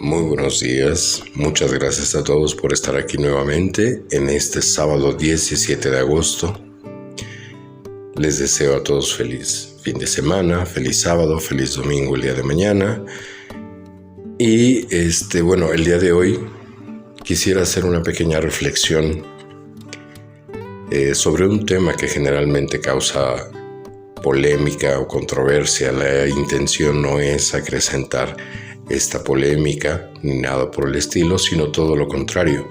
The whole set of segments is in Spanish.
Muy buenos días, muchas gracias a todos por estar aquí nuevamente en este sábado 17 de agosto. Les deseo a todos feliz fin de semana, feliz sábado, feliz domingo el día de mañana. Y el día de hoy quisiera hacer una pequeña reflexión sobre un tema que generalmente causa polémica o controversia. La intención no es acrecentar esta polémica ni nada por el estilo, sino todo lo contrario,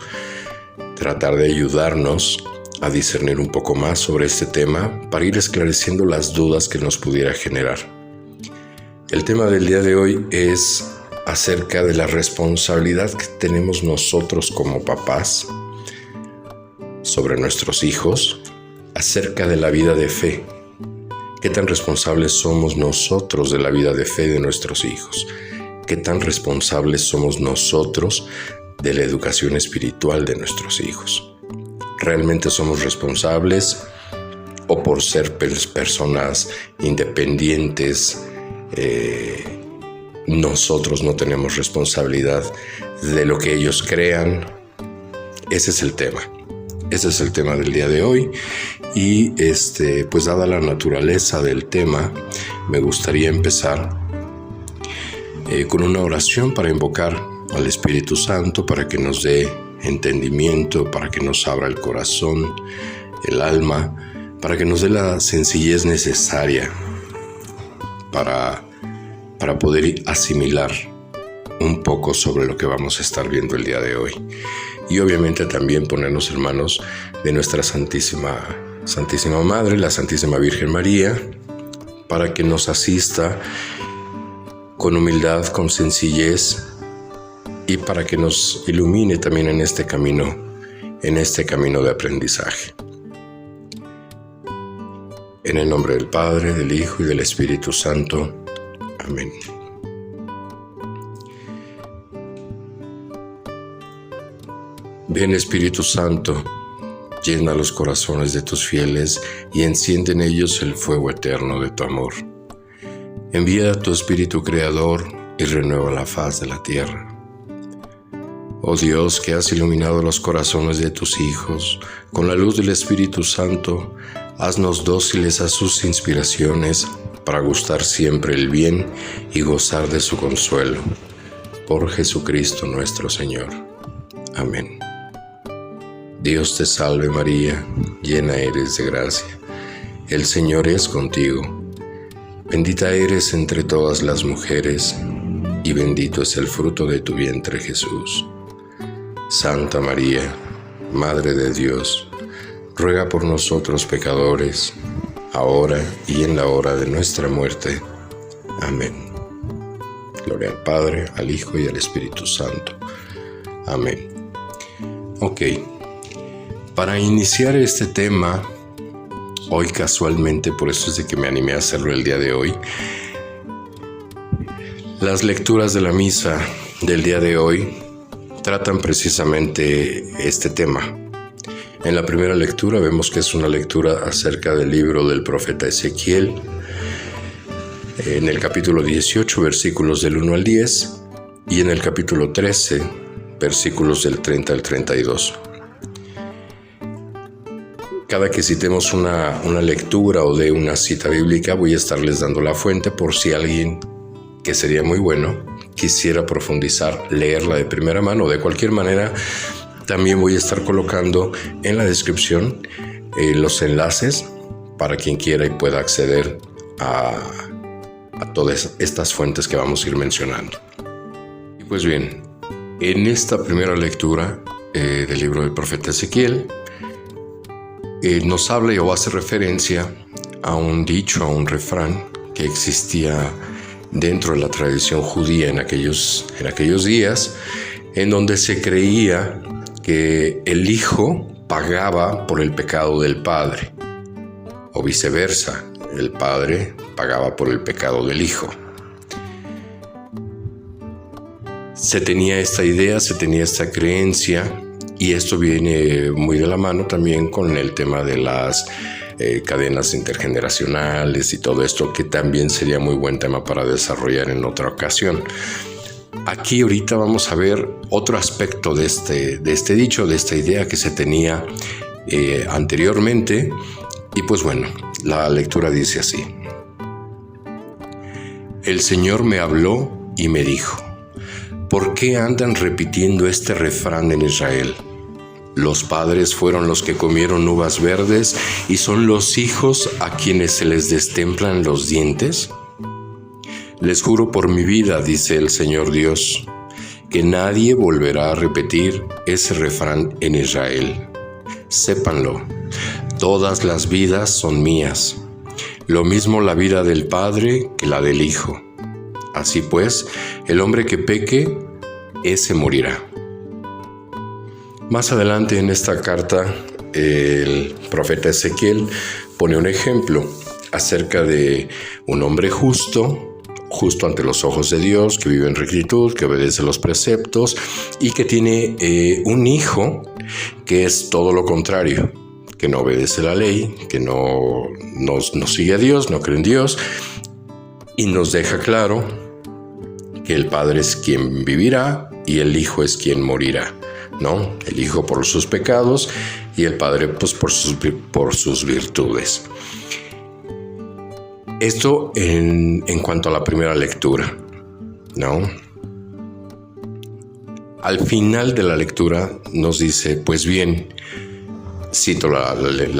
tratar de ayudarnos a discernir un poco más sobre este tema para ir esclareciendo las dudas que nos pudiera generar. El tema del día de hoy es acerca de la responsabilidad que tenemos nosotros como papás sobre nuestros hijos, acerca de la vida de fe. ¿Qué tan responsables somos nosotros de la vida de fe de nuestros hijos? ¿Qué tan responsables somos nosotros de la educación espiritual de nuestros hijos? ¿Realmente somos responsables o por ser personas independientes nosotros no tenemos responsabilidad de lo que ellos crean? Ese es el tema. Ese es el tema del día de hoy. Y pues dada la naturaleza del tema, me gustaría empezar con una oración para invocar al Espíritu Santo para que nos dé entendimiento, para que nos abra el corazón, el alma, para que nos dé la sencillez necesaria para poder asimilar un poco sobre lo que vamos a estar viendo el día de hoy. Y obviamente también ponernos en manos de nuestra Santísima Madre, la Santísima Virgen María, para que nos asista con humildad, con sencillez, y para que nos ilumine también en este camino de aprendizaje. En el nombre del Padre, del Hijo y del Espíritu Santo. Amén. Ven, Espíritu Santo, llena los corazones de tus fieles y enciende en ellos el fuego eterno de tu amor. Envía a tu Espíritu Creador y renueva la faz de la tierra. Oh Dios, que has iluminado los corazones de tus hijos con la luz del Espíritu Santo, haznos dóciles a sus inspiraciones para gustar siempre el bien y gozar de su consuelo. Por Jesucristo nuestro Señor. Amén. Dios te salve María, llena eres de gracia. El Señor es contigo. Bendita eres entre todas las mujeres, y bendito es el fruto de tu vientre Jesús. Santa María, Madre de Dios, ruega por nosotros pecadores, ahora y en la hora de nuestra muerte. Amén. Gloria al Padre, al Hijo y al Espíritu Santo. Amén. Ok. Para iniciar este tema, hoy casualmente, por eso es de que me animé a hacerlo el día de hoy, las lecturas de la misa del día de hoy tratan precisamente este tema. En la primera lectura vemos que es una lectura acerca del libro del profeta Ezequiel, en el capítulo 18, versículos del 1 al 10, y en el capítulo 13, versículos del 30 al 32. Cada que citemos una lectura o de una cita bíblica, voy a estarles dando la fuente por si alguien, que sería muy bueno, quisiera profundizar, leerla de primera mano. De cualquier manera, también voy a estar colocando en la descripción los enlaces para quien quiera y pueda acceder a todas estas fuentes que vamos a ir mencionando. Y pues bien, en esta primera lectura del libro del profeta Ezequiel, nos habla o hace referencia a un dicho, a un refrán que existía dentro de la tradición judía en aquellos días, en donde se creía que el hijo pagaba por el pecado del padre, o viceversa, el padre pagaba por el pecado del hijo. Se tenía esta idea, se tenía esta creencia, y esto viene muy de la mano también con el tema de las cadenas intergeneracionales y todo esto, que también sería muy buen tema para desarrollar en otra ocasión. aquí ahorita vamos a ver otro aspecto de este dicho, de esta idea que se tenía anteriormente. Y pues bueno, la lectura dice así: El Señor me habló y me dijo: ¿por qué andan repitiendo este refrán en Israel? Los padres fueron los que comieron uvas verdes y son los hijos a quienes se les destemplan los dientes. Les juro por mi vida, dice el Señor Dios, que nadie volverá a repetir ese refrán en Israel. Sépanlo, todas las vidas son mías, lo mismo la vida del Padre que la del Hijo. Así pues, el hombre que peque, ese morirá. Más adelante en esta carta, el profeta Ezequiel pone un ejemplo acerca de un hombre justo ante los ojos de Dios, que vive en rectitud, que obedece los preceptos y que tiene un hijo que es todo lo contrario, que no obedece la ley, que no sigue a Dios, no cree en Dios, y nos deja claro que el Padre es quien vivirá y el Hijo es quien morirá, ¿no? El Hijo por sus pecados y el Padre pues por sus virtudes. Esto en cuanto a la primera lectura, ¿no? Al final de la lectura nos dice, pues bien, cito la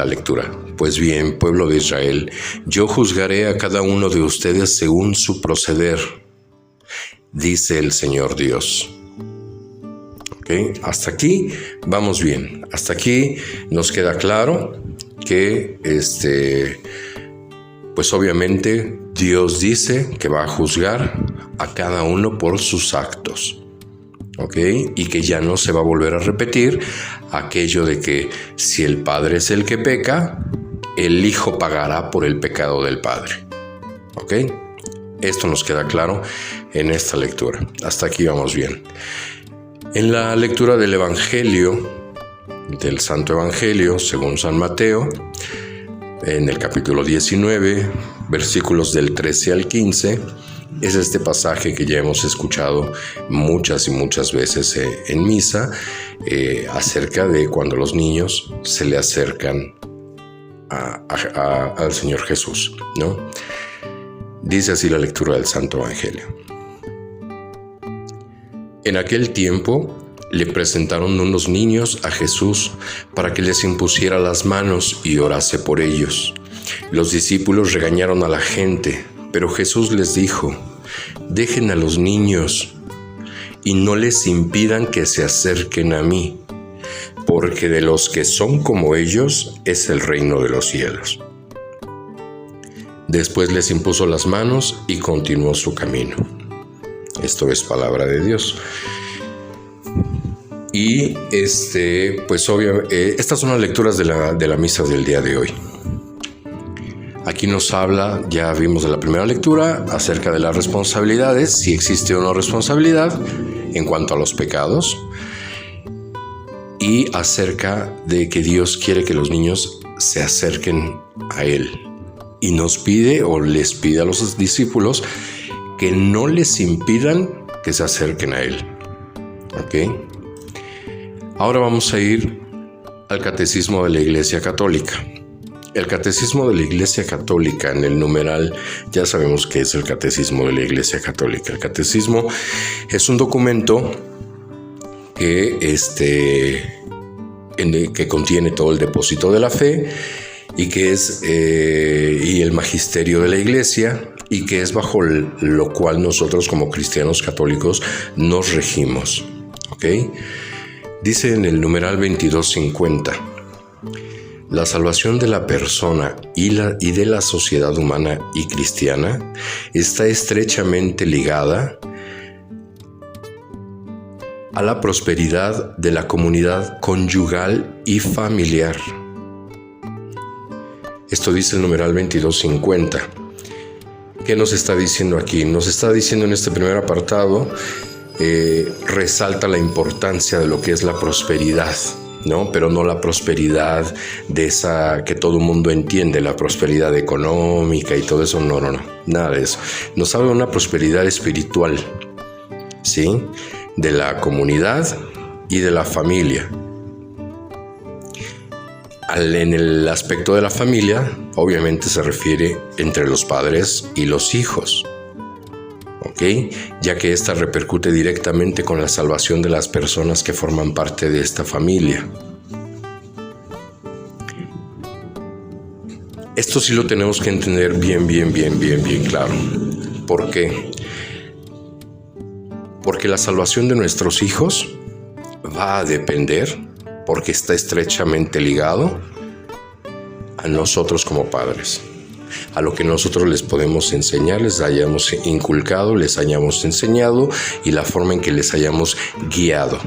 lectura, pues bien, pueblo de Israel, yo juzgaré a cada uno de ustedes según su proceder, dice el Señor Dios. ¿Ok? Hasta aquí vamos bien. Hasta aquí nos queda claro que pues obviamente Dios dice que va a juzgar a cada uno por sus actos. ¿Ok? Y que ya no se va a volver a repetir aquello de que si el padre es el que peca, el hijo pagará por el pecado del padre. ¿Ok? Esto nos queda claro en esta lectura. Hasta aquí vamos bien. En la lectura del Evangelio, del Santo Evangelio, según San Mateo, en el capítulo 19, versículos del 13 al 15, es este pasaje que ya hemos escuchado muchas y muchas veces en misa, acerca de cuando los niños se le acercan al Señor Jesús, ¿no? Dice así la lectura del Santo Evangelio. En aquel tiempo le presentaron unos niños a Jesús para que les impusiera las manos y orase por ellos. Los discípulos regañaron a la gente, pero Jesús les dijo: dejen a los niños y no les impidan que se acerquen a mí, porque de los que son como ellos es el reino de los cielos. Después les impuso las manos y continuó su camino. Esto es palabra de Dios. Y pues obviamente, estas son las lecturas de la misa del día de hoy. Aquí nos habla, ya vimos de la primera lectura, acerca de las responsabilidades, si existe o no responsabilidad en cuanto a los pecados, y acerca de que Dios quiere que los niños se acerquen a Él. Y nos pide, o les pide a los discípulos, que no les impidan que se acerquen a Él. ¿Ok? Ahora vamos a ir al Catecismo de la Iglesia Católica. El Catecismo de la Iglesia Católica, en el numeral, ya sabemos qué es el Catecismo de la Iglesia Católica. El Catecismo es un documento que contiene todo el depósito de la fe y que es y el magisterio de la Iglesia, y que es bajo lo cual nosotros como cristianos católicos nos regimos. ¿Ok? Dice en el numeral 2250: la salvación de la persona y de la sociedad humana y cristiana está estrechamente ligada a la prosperidad de la comunidad conyugal y familiar. Esto dice el numeral 2250. ¿Qué nos está diciendo aquí? Nos está diciendo en este primer apartado, resalta la importancia de lo que es la prosperidad, ¿no? Pero no la prosperidad de esa que todo el mundo entiende, la prosperidad económica y todo eso, no, nada de eso. Nos habla de una prosperidad espiritual, ¿sí? De la comunidad y de la familia. En el aspecto de la familia, obviamente se refiere entre los padres y los hijos, ¿ok? Ya que esta repercute directamente con la salvación de las personas que forman parte de esta familia. Esto sí lo tenemos que entender bien claro. ¿Por qué? Porque la salvación de nuestros hijos va a depender, porque está estrechamente ligado a nosotros como padres, a lo que nosotros les podemos enseñar, les hayamos inculcado, les hayamos enseñado y la forma en que les hayamos guiado.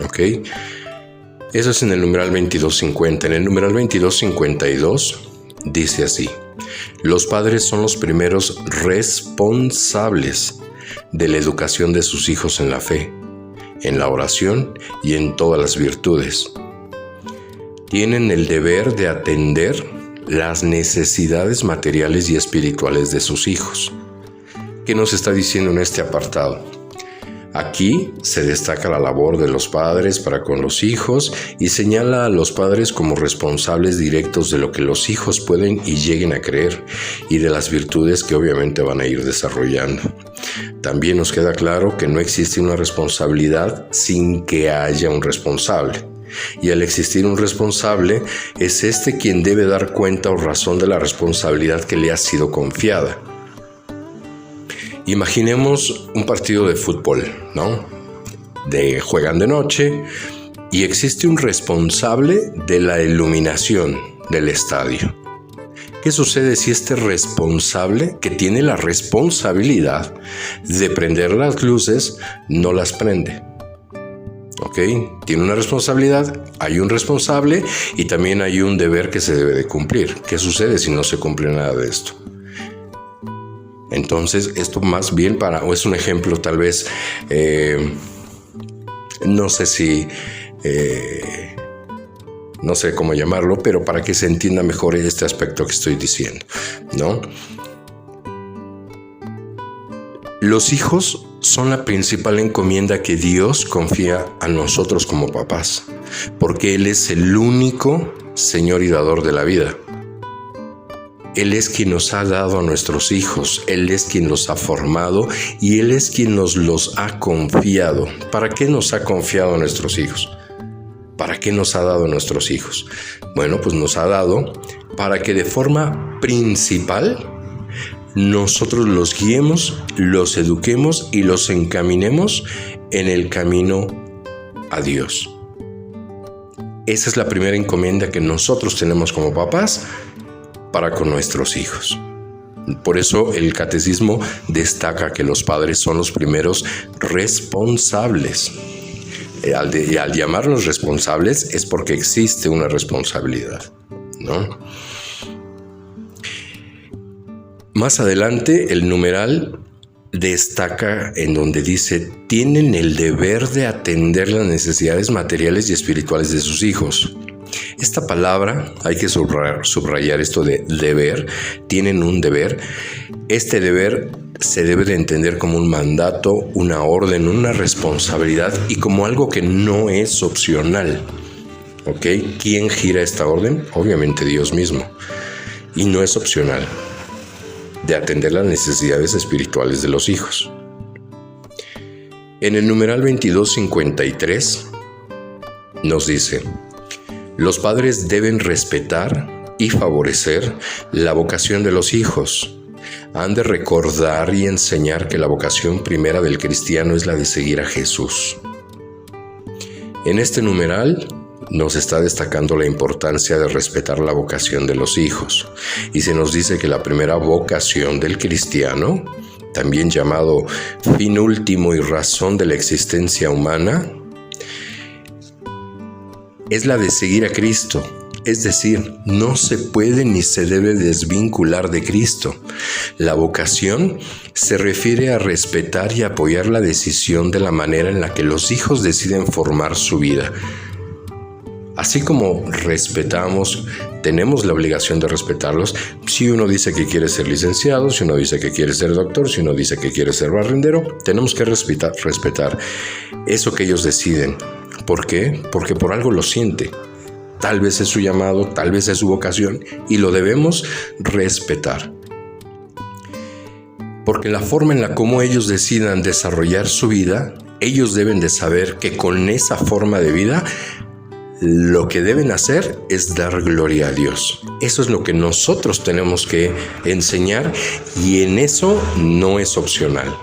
¿Ok? Eso es en el numeral 2250. En el numeral 2252 dice así: los padres son los primeros responsables de la educación de sus hijos en la fe, en la oración y en todas las virtudes. Tienen el deber de atender las necesidades materiales y espirituales de sus hijos. ¿Qué nos está diciendo en este apartado? Aquí se destaca la labor de los padres para con los hijos y señala a los padres como responsables directos de lo que los hijos pueden y lleguen a creer y de las virtudes que obviamente van a ir desarrollando. También nos queda claro que no existe una responsabilidad sin que haya un responsable. Y al existir un responsable, es este quien debe dar cuenta o razón de la responsabilidad que le ha sido confiada. Imaginemos un partido de fútbol, ¿no? Juegan de noche y existe un responsable de la iluminación del estadio. ¿Qué sucede si este responsable, que tiene la responsabilidad de prender las luces, no las prende? ¿Ok? Tiene una responsabilidad, hay un responsable y también hay un deber que se debe de cumplir. ¿Qué sucede si no se cumple nada de esto? Entonces, esto más bien o es un ejemplo tal vez, no sé cómo llamarlo, pero para que se entienda mejor este aspecto que estoy diciendo, ¿no? Los hijos son la principal encomienda que Dios confía a nosotros como papás, porque Él es el único Señor y dador de la vida. Él es quien nos ha dado a nuestros hijos, Él es quien los ha formado y Él es quien nos los ha confiado. ¿Para qué nos ha confiado a nuestros hijos? ¿Para qué nos ha dado a nuestros hijos? Bueno, pues nos ha dado para que de forma principal nosotros los guiemos, los eduquemos y los encaminemos en el camino a Dios. Esa es la primera encomienda que nosotros tenemos como papás para con nuestros hijos. Por eso el catecismo destaca que los padres son los primeros responsables. Al llamarlos responsables es porque existe una responsabilidad, ¿no? Más adelante el numeral destaca en donde dice: tienen el deber de atender las necesidades materiales y espirituales de sus hijos. Esta palabra, hay que subrayar esto de deber, tienen un deber. Este deber se debe de entender como un mandato, una orden, una responsabilidad y como algo que no es opcional. ¿Ok? ¿Quién gira esta orden? Obviamente Dios mismo. Y no es opcional, de atender las necesidades espirituales de los hijos. En el numeral 2253 nos dice: los padres deben respetar y favorecer la vocación de los hijos. Han de recordar y enseñar que la vocación primera del cristiano es la de seguir a Jesús. En este numeral nos está destacando la importancia de respetar la vocación de los hijos. Y se nos dice que la primera vocación del cristiano, también llamado fin último y razón de la existencia humana, es la de seguir a Cristo. Es decir, no se puede ni se debe desvincular de Cristo. La vocación se refiere a respetar y apoyar la decisión de la manera en la que los hijos deciden formar su vida. Así como respetamos tenemos la obligación de respetarlos. Si uno dice que quiere ser licenciado, si uno dice que quiere ser doctor, si uno dice que quiere ser barrendero, tenemos que respetar eso que ellos deciden. ¿Por qué? Porque por algo lo siente. Tal vez es su llamado, tal vez es su vocación y lo debemos respetar. Porque la forma en la como ellos decidan desarrollar su vida, ellos deben de saber que con esa forma de vida lo que deben hacer es dar gloria a Dios. Eso es lo que nosotros tenemos que enseñar y en eso no es opcional.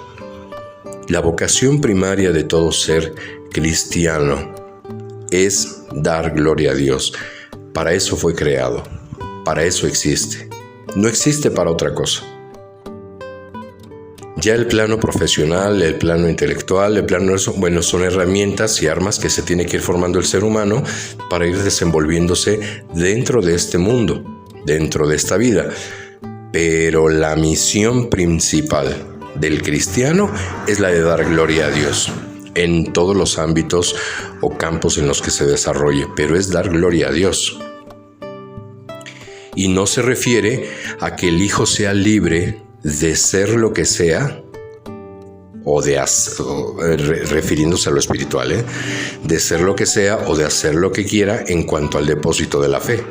La vocación primaria de todo ser cristiano es dar gloria a Dios. Para eso fue creado, para eso existe. No existe para otra cosa. Ya el plano profesional, el plano intelectual, el plano son herramientas y armas que se tiene que ir formando el ser humano para ir desenvolviéndose dentro de este mundo, dentro de esta vida. Pero la misión principal del cristiano es la de dar gloria a Dios en todos los ámbitos o campos en los que se desarrolle, pero es dar gloria a Dios. Y no se refiere a que el hijo sea libre de ser lo que sea, refiriéndose a lo espiritual, de ser lo que sea o de hacer lo que quiera en cuanto al depósito de la fe.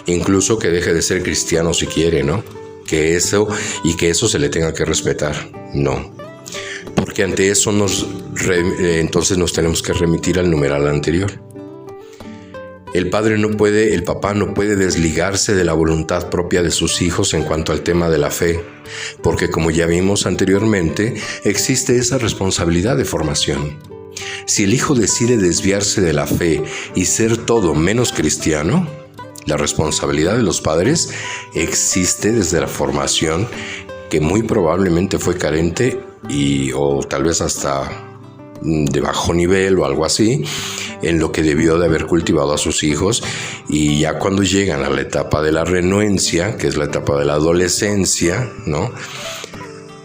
Incluso que deje de ser cristiano si quiere, ¿no? Que eso se le tenga que respetar. No. Porque ante eso entonces nos tenemos que remitir al numeral anterior. El papá no puede desligarse de la voluntad propia de sus hijos en cuanto al tema de la fe, porque como ya vimos anteriormente, existe esa responsabilidad de formación. Si el hijo decide desviarse de la fe y ser todo menos cristiano, la responsabilidad de los padres existe desde la formación, que muy probablemente fue carente o tal vez hasta de bajo nivel o algo así, en lo que debió de haber cultivado a sus hijos, y ya cuando llegan a la etapa de la renuencia, que es la etapa de la adolescencia, ¿no?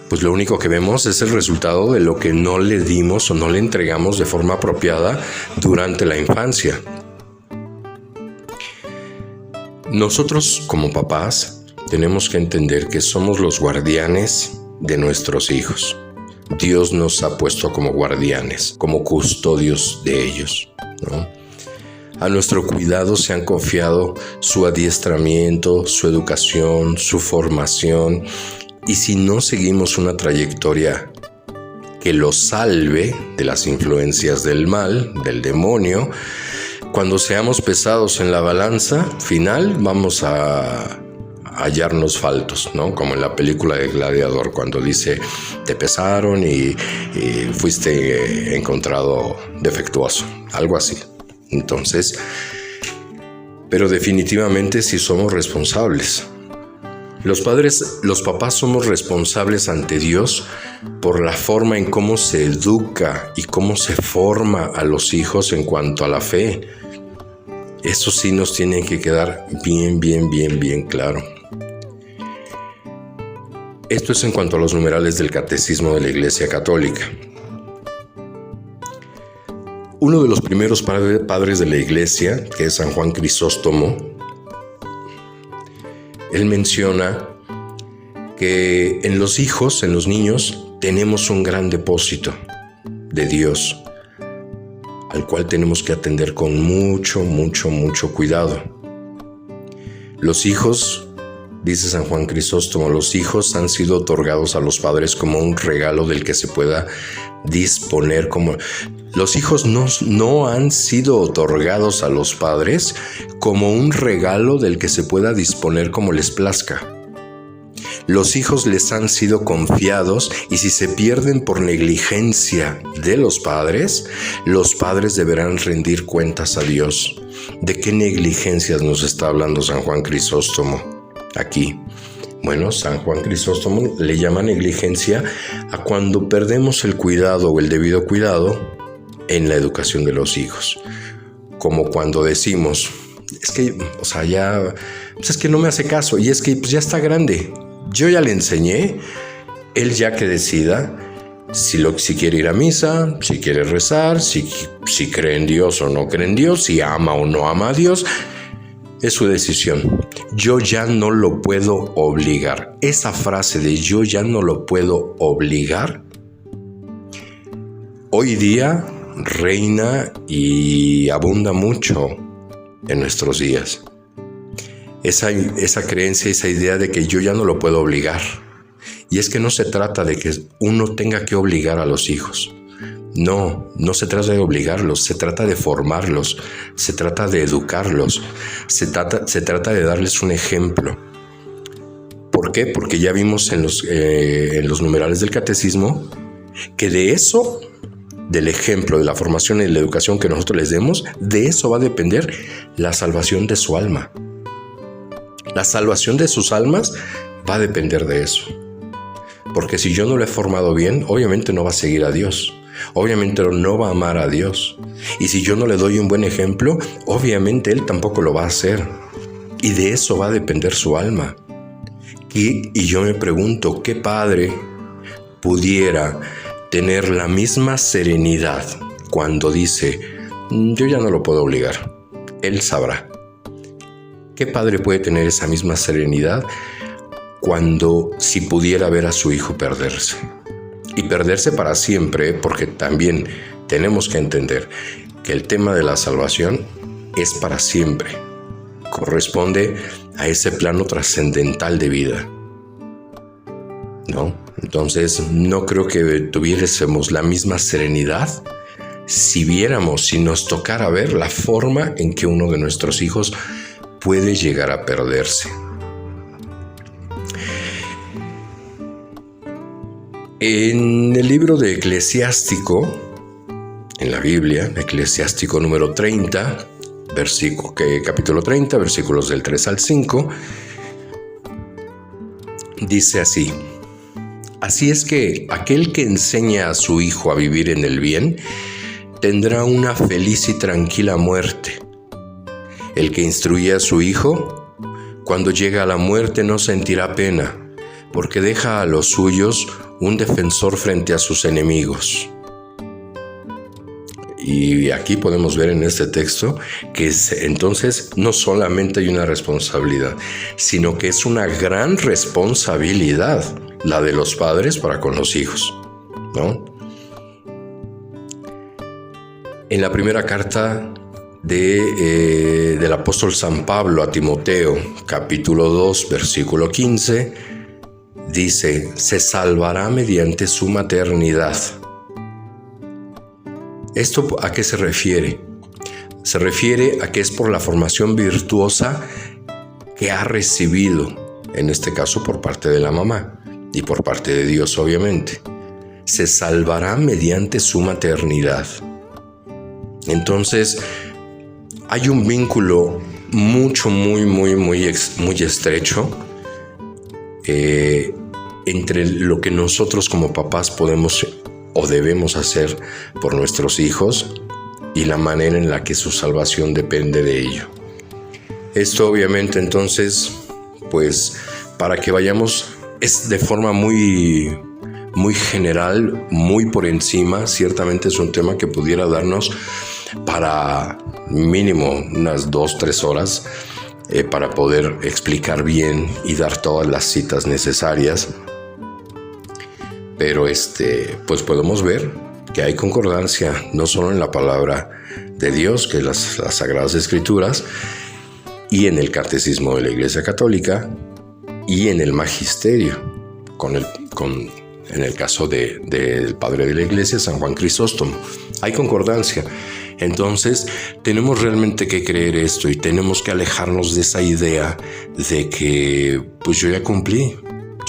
Pues lo único que vemos es el resultado de lo que no le dimos o no le entregamos de forma apropiada durante la infancia. Nosotros como papás tenemos que entender que somos los guardianes de nuestros hijos. Dios nos ha puesto como guardianes, como custodios de ellos, ¿no? A nuestro cuidado se han confiado su adiestramiento, su educación, su formación, y si no seguimos una trayectoria que los salve de las influencias del mal, del demonio, cuando seamos pesados en la balanza final, vamos a hallarnos faltos, ¿no? Como en la película de Gladiador, cuando dice, te pesaron y fuiste encontrado defectuoso, algo así. Entonces, pero definitivamente sí somos responsables. Los papás somos responsables ante Dios por la forma en cómo se educa y cómo se forma a los hijos en cuanto a la fe. Eso sí nos tiene que quedar bien claro. Esto es en cuanto a los numerales del Catecismo de la Iglesia Católica. Uno de los primeros padres de la Iglesia, que es San Juan Crisóstomo, él menciona que en los hijos, en los niños, tenemos un gran depósito de Dios, al cual tenemos que atender con mucho cuidado. Los hijos, dice San Juan Crisóstomo, los hijos han sido otorgados a los padres como un regalo del que se pueda disponer como... Los hijos no han sido otorgados a los padres como un regalo del que se pueda disponer como les plazca. Los hijos les han sido confiados y si se pierden por negligencia de los padres deberán rendir cuentas a Dios. ¿De qué negligencias nos está hablando San Juan Crisóstomo aquí? Bueno, San Juan Crisóstomo le llama negligencia a cuando perdemos el cuidado o el debido cuidado en la educación de los hijos. Como cuando decimos, es que no me hace caso y es que ya está grande. Yo ya le enseñé, él ya que decida si quiere ir a misa, si quiere rezar, si cree en Dios o no cree en Dios, si ama o no ama a Dios. Es su decisión. Yo ya no lo puedo obligar. Esa frase de yo ya no lo puedo obligar, hoy día reina y abunda mucho en nuestros días. Esa creencia, esa idea de que yo ya no lo puedo obligar. Y es que no se trata de que uno tenga que obligar a los hijos. No se trata de obligarlos, se trata de formarlos, se trata de educarlos, se trata de darles un ejemplo. ¿Por qué? Porque ya vimos en los numerales del catecismo que de eso, del ejemplo, de la formación y la educación que nosotros les demos, de eso va a depender la salvación de su alma. La salvación de sus almas va a depender de eso. Porque si yo no lo he formado bien, obviamente no va a seguir a Dios. Obviamente no va a amar a Dios. Y si yo no le doy un buen ejemplo, obviamente Él tampoco lo va a hacer. Y de eso va a depender su alma. Y yo me pregunto, ¿qué padre pudiera tener la misma serenidad cuando dice, yo ya no lo puedo obligar? Él sabrá. ¿Qué padre puede tener esa misma serenidad cuando si pudiera ver a su hijo perderse? Y perderse para siempre, porque también tenemos que entender que el tema de la salvación es para siempre. Corresponde a ese plano trascendental de vida, ¿no? Entonces, no creo que tuviésemos la misma serenidad si nos tocara ver la forma en que uno de nuestros hijos puede llegar a perderse. En el libro de Eclesiástico, en la Biblia, Eclesiástico número 30, capítulo 30, versículos del 3 al 5, dice así: Así es que aquel que enseña a su hijo a vivir en el bien, tendrá una feliz y tranquila muerte. El que instruye a su hijo, cuando llega a la muerte no sentirá pena, porque deja a los suyos un defensor frente a sus enemigos. Y aquí podemos ver en este texto que entonces no solamente hay una responsabilidad, sino que es una gran responsabilidad la de los padres para con los hijos, ¿no? En la primera carta del apóstol San Pablo a Timoteo, capítulo 2, versículo 15, dice: se salvará mediante su maternidad. ¿Esto a qué se refiere? Se refiere a que es por la formación virtuosa que ha recibido, en este caso por parte de la mamá y por parte de Dios, obviamente. Se salvará mediante su maternidad. Entonces, hay un vínculo muy estrecho entre lo que nosotros como papás podemos o debemos hacer por nuestros hijos y la manera en la que su salvación depende de ello. Esto obviamente entonces, pues para que vayamos, es de forma muy general, muy por encima. Ciertamente es un tema que pudiera darnos para mínimo unas 2-3 horas para poder explicar bien y dar todas las citas necesarias. Pero pues podemos ver que hay concordancia no solo en la palabra de Dios, que es las Sagradas Escrituras, y en el Catecismo de la Iglesia Católica, y en el Magisterio, en el caso del Padre de la Iglesia, San Juan Crisóstomo. Hay concordancia. Entonces, tenemos realmente que creer esto y tenemos que alejarnos de esa idea de que, pues yo ya cumplí.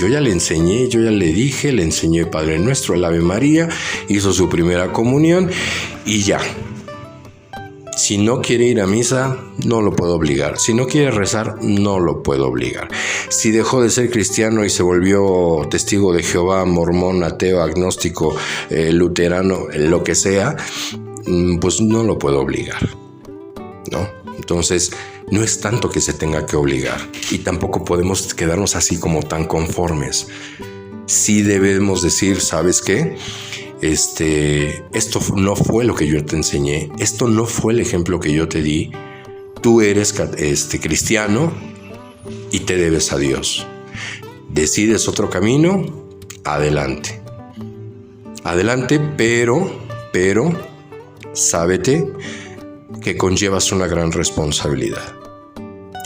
Yo ya le enseñé, yo ya le dije, le enseñé el Padre Nuestro, el Ave María, hizo su primera comunión y ya. Si no quiere ir a misa, no lo puedo obligar. Si no quiere rezar, no lo puedo obligar. Si dejó de ser cristiano y se volvió testigo de Jehová, mormón, ateo, agnóstico, luterano, lo que sea, pues no lo puedo obligar, ¿no? Entonces, no es tanto que se tenga que obligar y tampoco podemos quedarnos así como tan conformes. Sí debemos decir, ¿sabes qué? Esto no fue lo que yo te enseñé, esto no fue el ejemplo que yo te di, tú eres cristiano y te debes a Dios. Decides otro camino, adelante. Adelante, pero sábete que conllevas una gran responsabilidad.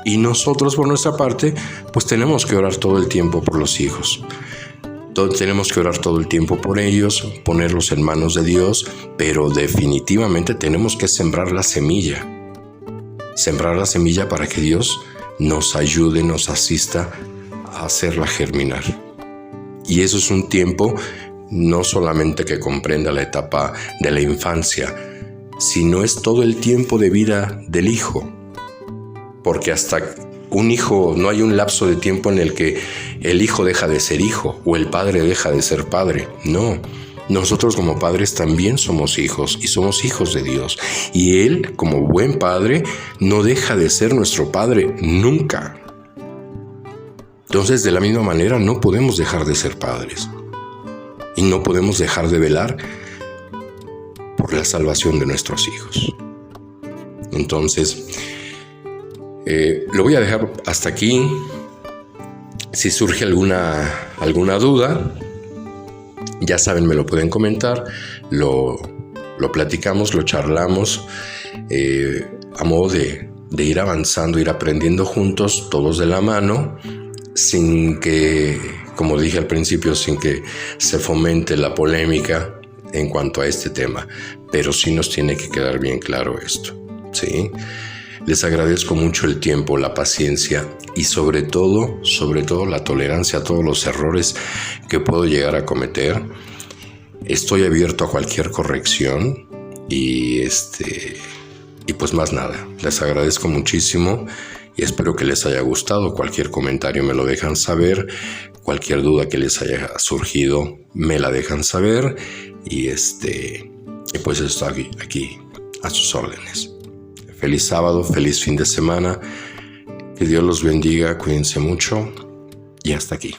Y nosotros, por nuestra parte, pues tenemos que orar todo el tiempo por los hijos. Tenemos que orar todo el tiempo por ellos, ponerlos en manos de Dios, pero definitivamente tenemos que sembrar la semilla. Sembrar la semilla para que Dios nos ayude, nos asista a hacerla germinar. Y eso es un tiempo no solamente que comprenda la etapa de la infancia, sino es todo el tiempo de vida del hijo. Porque hasta un hijo, no hay un lapso de tiempo en el que el hijo deja de ser hijo o el padre deja de ser padre. No, nosotros como padres también somos hijos y somos hijos de Dios. Y Él, como buen padre, no deja de ser nuestro padre nunca. Entonces, de la misma manera, no podemos dejar de ser padres. Y no podemos dejar de velar por la salvación de nuestros hijos. Entonces, lo voy a dejar hasta aquí. Si surge alguna duda, ya saben, me lo pueden comentar, lo platicamos, lo charlamos, a modo de ir avanzando, ir aprendiendo juntos, todos de la mano, sin que, como dije al principio, sin que se fomente la polémica en cuanto a este tema. Pero sí nos tiene que quedar bien claro esto, ¿sí? Les agradezco mucho el tiempo, la paciencia y sobre todo la tolerancia a todos los errores que puedo llegar a cometer. Estoy abierto a cualquier corrección y pues más nada. Les agradezco muchísimo y espero que les haya gustado. Cualquier comentario me lo dejan saber. Cualquier duda que les haya surgido me la dejan saber y pues estoy aquí a sus órdenes. Feliz sábado, feliz fin de semana, que Dios los bendiga, cuídense mucho y hasta aquí.